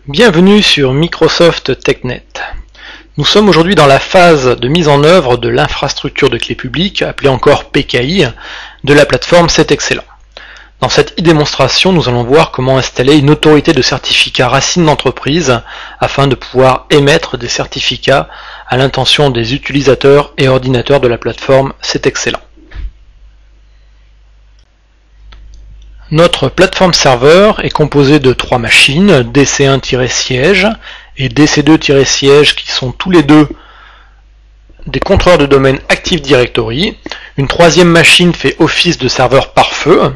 Bienvenue sur Microsoft TechNet. Nous sommes aujourd'hui dans la phase de mise en œuvre de l'infrastructure de clé publique, appelée encore PKI, de la plateforme C'est Excellent. Dans cette e-démonstration, nous allons voir comment installer une autorité de certificat racine d'entreprise afin de pouvoir émettre des certificats à l'intention des utilisateurs et ordinateurs de la plateforme C'est Excellent. Notre plateforme serveur est composée de 3 machines, DC1-siège et DC2-siège qui sont tous les deux des contrôleurs de domaine Active Directory. Une troisième machine fait office de serveur pare-feu.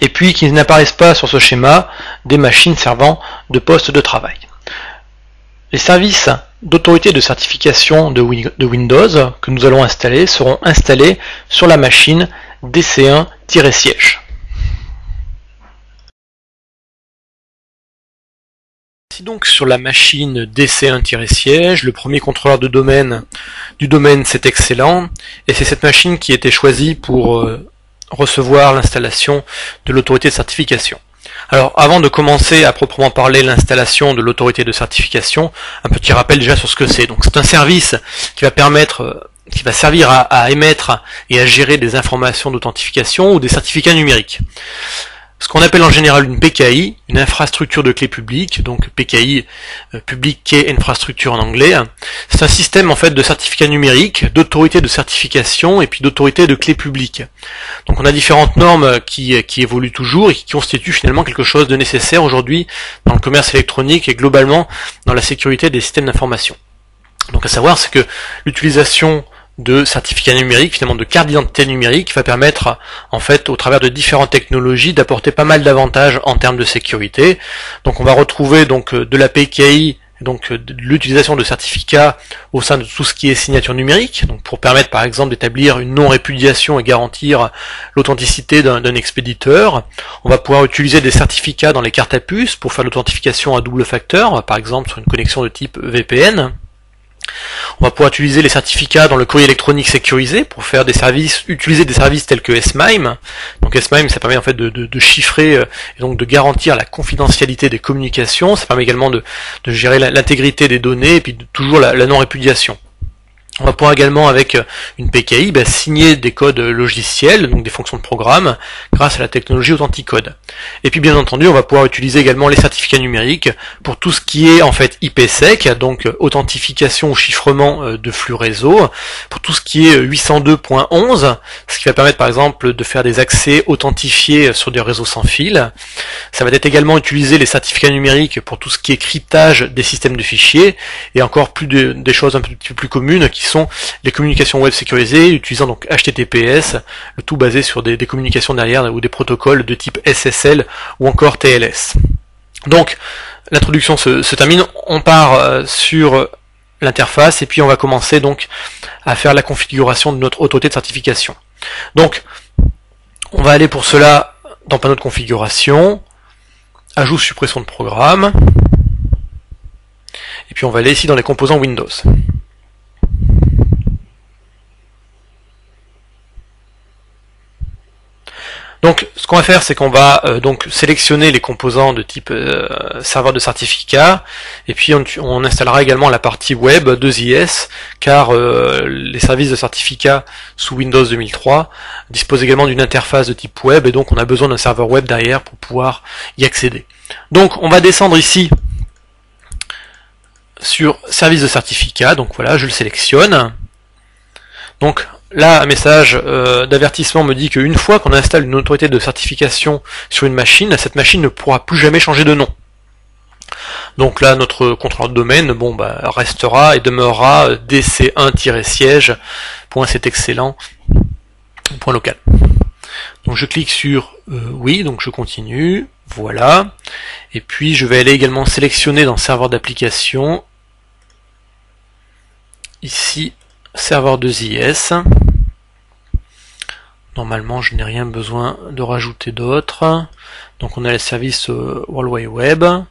Et puis qui n'apparaissent pas sur ce schéma, des machines servant de poste de travail. Les services d'autorité de certification de Windows que nous allons installer seront installés sur la machine DC1-siège. Ici donc sur la machine DC1-siège, le premier contrôleur de domaine du domaine C'est Excellent, et c'est cette machine qui a été choisie pour recevoir l'installation de l'autorité de certification. Alors avant de commencer à proprement parler l'installation de l'autorité de certification, un petit rappel déjà sur ce que c'est. Donc c'est un service qui va servir à émettre et à gérer des informations d'authentification ou des certificats numériques. Ce qu'on appelle en général une PKI, une infrastructure de clé publique, donc PKI, Public Key Infrastructure en anglais. C'est un système en fait de certificats numériques, d'autorité de certification et puis d'autorité de clé publique. Donc on a différentes normes qui évoluent toujours et qui constituent finalement quelque chose de nécessaire aujourd'hui dans le commerce électronique et globalement dans la sécurité des systèmes d'information. Donc à savoir, c'est que l'utilisation de certificats numériques, finalement de carte d'identité numérique, va permettre en fait au travers de différentes technologies d'apporter pas mal d'avantages en termes de sécurité. Donc on va retrouver donc de la PKI, donc de l'utilisation de certificats au sein de tout ce qui est signature numérique, donc pour permettre par exemple d'établir une non-répudiation et garantir l'authenticité d'un expéditeur. On va pouvoir utiliser des certificats dans les cartes à puce pour faire l'authentification à double facteur, par exemple sur une connexion de type VPN. On va pouvoir utiliser les certificats dans le courrier électronique sécurisé pour faire utiliser des services tels que SMIME. Donc SMIME, ça permet en fait de chiffrer et donc de garantir la confidentialité des communications. Ça permet également de gérer l'intégrité des données et puis toujours la non-répudiation. On va pouvoir également, avec une PKI, signer des codes logiciels, donc des fonctions de programme, grâce à la technologie Authenticode. Et puis bien entendu, on va pouvoir utiliser également les certificats numériques pour tout ce qui est en fait IPsec, donc authentification ou chiffrement de flux réseau, pour tout ce qui est 802.11, ce qui va permettre par exemple de faire des accès authentifiés sur des réseaux sans fil. Ça va être également utiliser les certificats numériques pour tout ce qui est cryptage des systèmes de fichiers, et encore des choses un petit peu plus communes qui sont les communications web sécurisées, utilisant donc HTTPS, le tout basé sur des communications derrière ou des protocoles de type SSL ou encore TLS. Donc l'introduction se termine, on part sur l'interface et puis on va commencer donc à faire la configuration de notre autorité de certification. Donc on va aller pour cela dans panneau de configuration, ajout suppression de programme, et puis on va aller ici dans les composants Windows. Donc ce qu'on va faire, c'est qu'on va donc sélectionner les composants de type serveur de certificat, et puis on installera également la partie web 2IS, car les services de certificat sous Windows 2003 disposent également d'une interface de type web, et donc on a besoin d'un serveur web derrière pour pouvoir y accéder. Donc on va descendre ici sur service de certificat, donc voilà, je le sélectionne. Donc là, un message d'avertissement me dit qu'une fois qu'on installe une autorité de certification sur une machine, cette machine ne pourra plus jamais changer de nom. Donc là, notre contrôleur de domaine restera et demeurera dc1-siège.cetexcellent.local. Donc je clique sur oui, donc je continue, voilà. Et puis je vais aller également sélectionner dans serveur d'application, ici, serveur 2IS. Normalement, je n'ai rien besoin de rajouter d'autre. Donc on a le service World Wide Web. On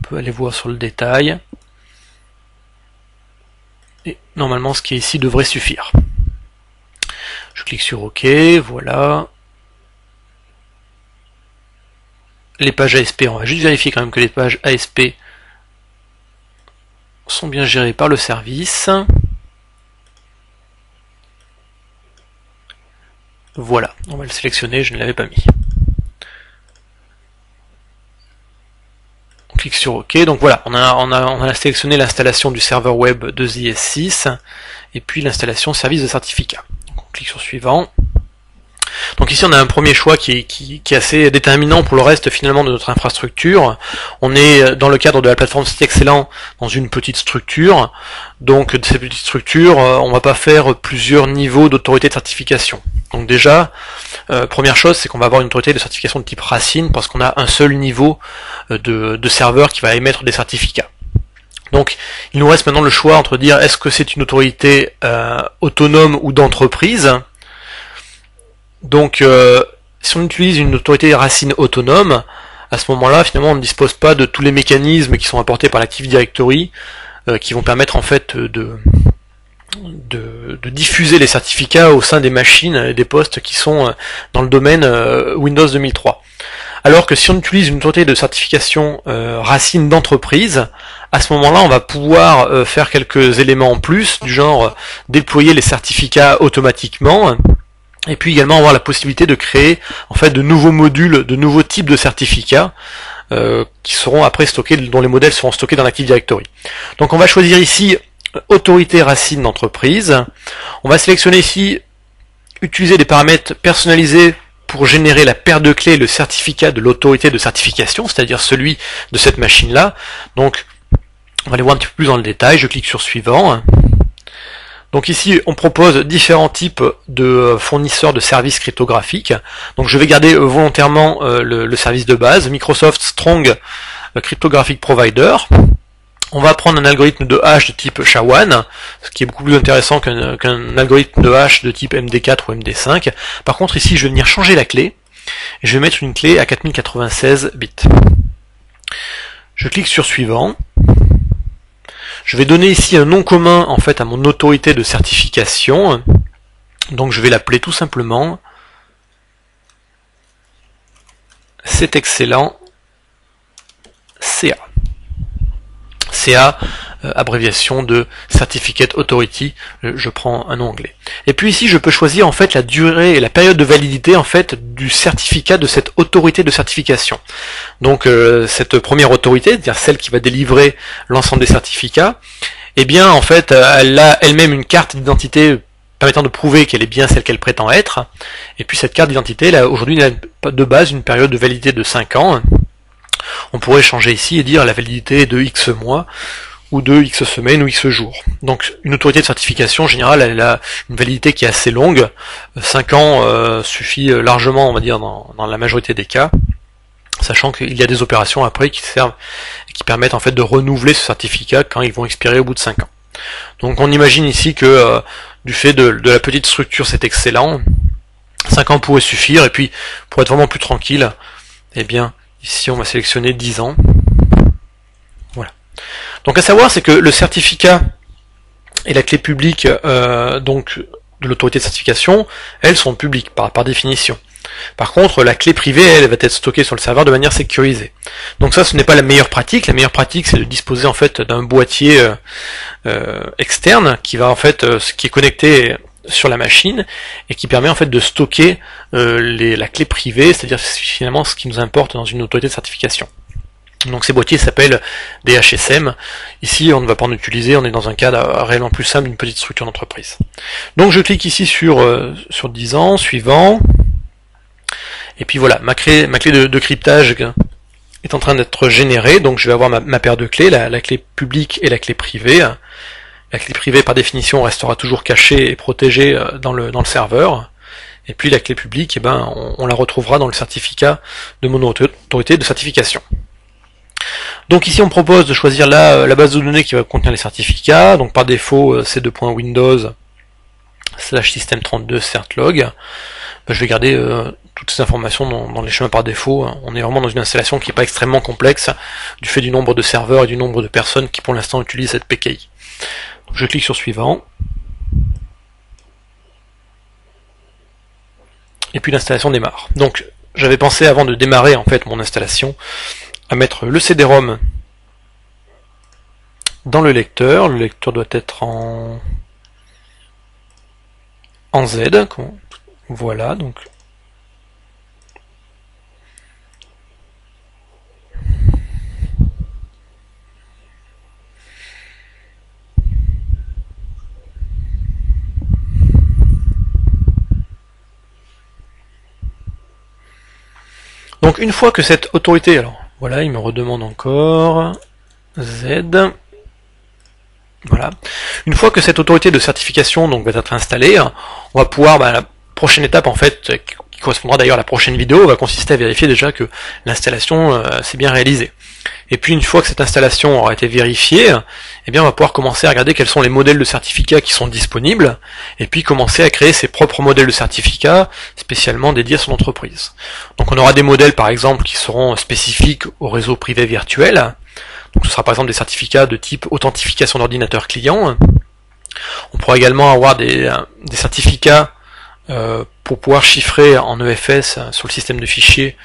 peut aller voir sur le détail. Et normalement, ce qui est ici devrait suffire. Je clique sur OK, voilà. les pages ASP, on va juste vérifier quand même que les pages ASP sont bien gérées par le service. Voilà, on va le sélectionner, je ne l'avais pas mis. On clique sur OK, donc voilà, on a sélectionné l'installation du serveur web de ZS6 et puis l'installation service de certificat. Donc on clique sur suivant. Donc ici on a un premier choix qui est assez déterminant pour le reste finalement de notre infrastructure. On est dans le cadre de la plateforme Site Excellent dans une petite structure. Donc de cette petite structure, on va pas faire plusieurs niveaux d'autorité de certification. Donc déjà, première chose, c'est qu'on va avoir une autorité de certification de type racine parce qu'on a un seul niveau de serveur qui va émettre des certificats. Donc il nous reste maintenant le choix entre dire est-ce que c'est une autorité autonome ou d'entreprise. Donc si on utilise une autorité racine autonome, à ce moment-là, finalement, on ne dispose pas de tous les mécanismes qui sont apportés par l'Active Directory qui vont permettre en fait de diffuser les certificats au sein des machines et des postes qui sont dans le domaine Windows 2003. Alors que si on utilise une autorité de certification racine d'entreprise, à ce moment-là, on va pouvoir faire quelques éléments en plus, du genre déployer les certificats automatiquement, et puis également avoir la possibilité de créer en fait de nouveaux modules, de nouveaux types de certificats qui seront après stockés, dont les modèles seront stockés dans l'Active Directory. Donc on va choisir ici autorité racine d'entreprise. On va sélectionner ici utiliser des paramètres personnalisés pour générer la paire de clés et le certificat de l'autorité de certification, c'est-à-dire celui de cette machine-là. Donc on va aller voir un petit peu plus dans le détail. Je clique sur suivant. Donc ici, on propose différents types de fournisseurs de services cryptographiques. Donc je vais garder volontairement le service de base, Microsoft Strong Cryptographic Provider. On va prendre un algorithme de hash de type SHA-1, ce qui est beaucoup plus intéressant qu'un algorithme de hash de type MD4 ou MD5. Par contre, ici, je vais venir changer la clé, et je vais mettre une clé à 4096 bits. Je clique sur suivant. Je vais donner ici un nom commun en fait à mon autorité de certification. Donc je vais l'appeler tout simplement C'est excellent CA. CA, abréviation de Certificate Authority, je prends un nom anglais. Et puis ici je peux choisir en fait la durée et la période de validité en fait du certificat de cette autorité de certification. Donc cette première autorité, c'est-à-dire celle qui va délivrer l'ensemble des certificats, eh bien en fait elle a elle-même une carte d'identité permettant de prouver qu'elle est bien celle qu'elle prétend être, et puis cette carte d'identité elle a aujourd'hui de base une période de validité de 5 ans. On pourrait changer ici et dire la validité de X mois, ou de X semaines, ou X jours. Donc une autorité de certification, en général, elle a une validité qui est assez longue. 5 ans suffit largement, on va dire, dans la majorité des cas, sachant qu'il y a des opérations après qui servent et qui permettent en fait de renouveler ce certificat quand ils vont expirer au bout de 5 ans. Donc on imagine ici que du fait de la petite structure, c'est excellent. 5 ans pourrait suffire, et puis pour être vraiment plus tranquille, eh bien ici on va sélectionner 10 ans. Voilà. Donc à savoir, c'est que le certificat et la clé publique donc de l'autorité de certification, elles sont publiques par définition. Par contre, la clé privée, elle va être stockée sur le serveur de manière sécurisée. Donc ça, ce n'est pas la meilleure pratique. La meilleure pratique, c'est de disposer en fait d'un boîtier externe qui va en fait, qui est connecté sur la machine et qui permet en fait de stocker la clé privée, c'est-à-dire finalement ce qui nous importe dans une autorité de certification. Donc ces boîtiers s'appellent des HSM. Ici, on ne va pas en utiliser, on est dans un cadre réellement plus simple d'une petite structure d'entreprise. Donc je clique ici sur 10 ans, suivant. Et puis voilà, ma clé de cryptage est en train d'être générée, donc je vais avoir ma paire de clés, la clé publique et la clé privée. La clé privée, par définition, restera toujours cachée et protégée dans le serveur. Et puis la clé publique, eh ben, on la retrouvera dans le certificat de mon autorité de certification. Donc ici, on propose de choisir la base de données qui va contenir les certificats. Donc par défaut, c'est .windows /system32 certlog. Je vais garder toutes ces informations dans les chemins par défaut. On est vraiment dans une installation qui n'est pas extrêmement complexe du fait du nombre de serveurs et du nombre de personnes qui pour l'instant utilisent cette PKI. Donc je clique sur suivant. Et puis l'installation démarre. Donc j'avais pensé avant de démarrer en fait mon installation à mettre le CD-ROM dans le lecteur. Le lecteur doit être en Z. Voilà, donc une fois que cette autorité, alors voilà, il me redemande encore Z. Voilà. Une fois que cette autorité de certification donc va être installée, on va pouvoir, la prochaine étape en fait, qui correspondra d'ailleurs à la prochaine vidéo, va consister à vérifier déjà que l'installation s'est bien réalisée. Et puis une fois que cette installation aura été vérifiée, eh bien on va pouvoir commencer à regarder quels sont les modèles de certificats qui sont disponibles, et puis commencer à créer ses propres modèles de certificats spécialement dédiés à son entreprise. Donc on aura des modèles par exemple qui seront spécifiques au réseau privé virtuel. Donc ce sera par exemple des certificats de type authentification d'ordinateur client. On pourra également avoir des certificats pour pouvoir chiffrer en EFS sur le système de fichiers.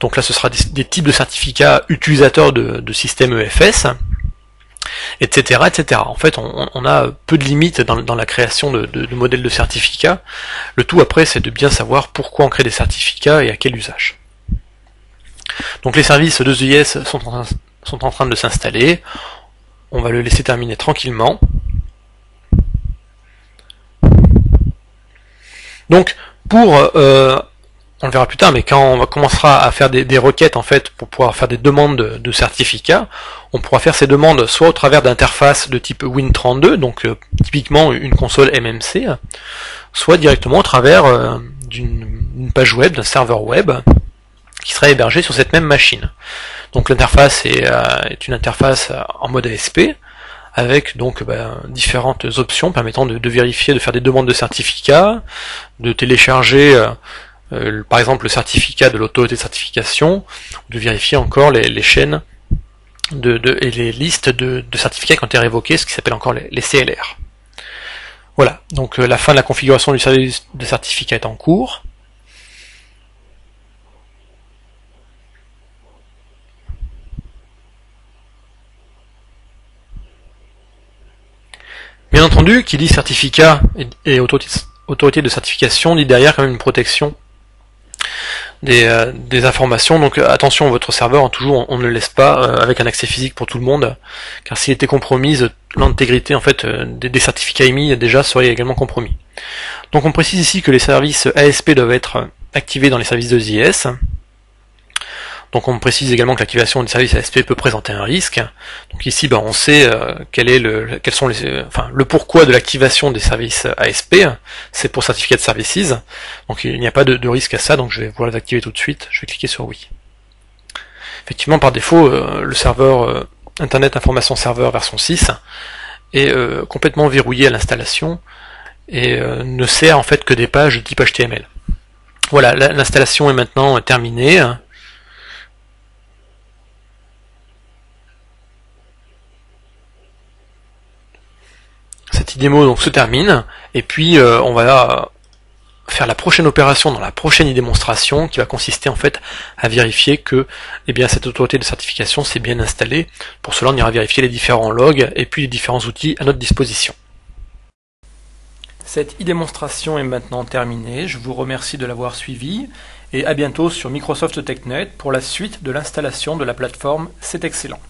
Donc là ce sera des types de certificats utilisateurs de systèmes EFS, etc., etc. En fait on a peu de limites dans la création de modèles de certificats. Le tout après c'est de bien savoir pourquoi on crée des certificats et à quel usage. Donc les services de ZIS sont en train de s'installer. On va le laisser terminer tranquillement. Donc pour on le verra plus tard, mais quand on commencera à faire des requêtes en fait pour pouvoir faire des demandes de certificats, on pourra faire ces demandes soit au travers d'interfaces de type Win32, donc typiquement une console MMC, soit directement au travers d'une page web, d'un serveur web qui sera hébergé sur cette même machine. Donc l'interface est une interface en mode ASP, avec donc différentes options permettant de vérifier, de faire des demandes de certificats, de télécharger par exemple le certificat de l'autorité de certification, de vérifier encore les chaînes et les listes de certificats qui ont été révoqués, ce qui s'appelle encore les CLR. Voilà, donc la fin de la configuration du service de certificat est en cours. Bien entendu, qui dit certificat et autorité de certification dit derrière quand même une protection des informations. Donc attention, votre serveur, toujours on ne le laisse pas avec un accès physique pour tout le monde, car s'il était compromise, l'intégrité en fait des certificats émis déjà serait également compromis. Donc on précise ici que les services ASP doivent être activés dans les services de ZIS. Donc on précise également que l'activation des services ASP peut présenter un risque. Donc ici on sait quels sont le pourquoi de l'activation des services ASP, c'est pour Certificate Services. Donc il n'y a pas de risque à ça, donc je vais pouvoir les activer tout de suite. Je vais cliquer sur oui. Effectivement par défaut le serveur Internet Information Server version 6 est complètement verrouillé à l'installation et ne sert en fait que des pages type HTML. Voilà, l'installation est maintenant terminée. Cette démo donc se termine, et puis on va faire la prochaine opération dans la prochaine démonstration qui va consister en fait à vérifier que cette autorité de certification s'est bien installée. Pour cela on ira vérifier les différents logs et puis les différents outils à notre disposition. Cette démonstration est maintenant terminée, je vous remercie de l'avoir suivi et à bientôt sur Microsoft TechNet pour la suite de l'installation de la plateforme C'est Excellent.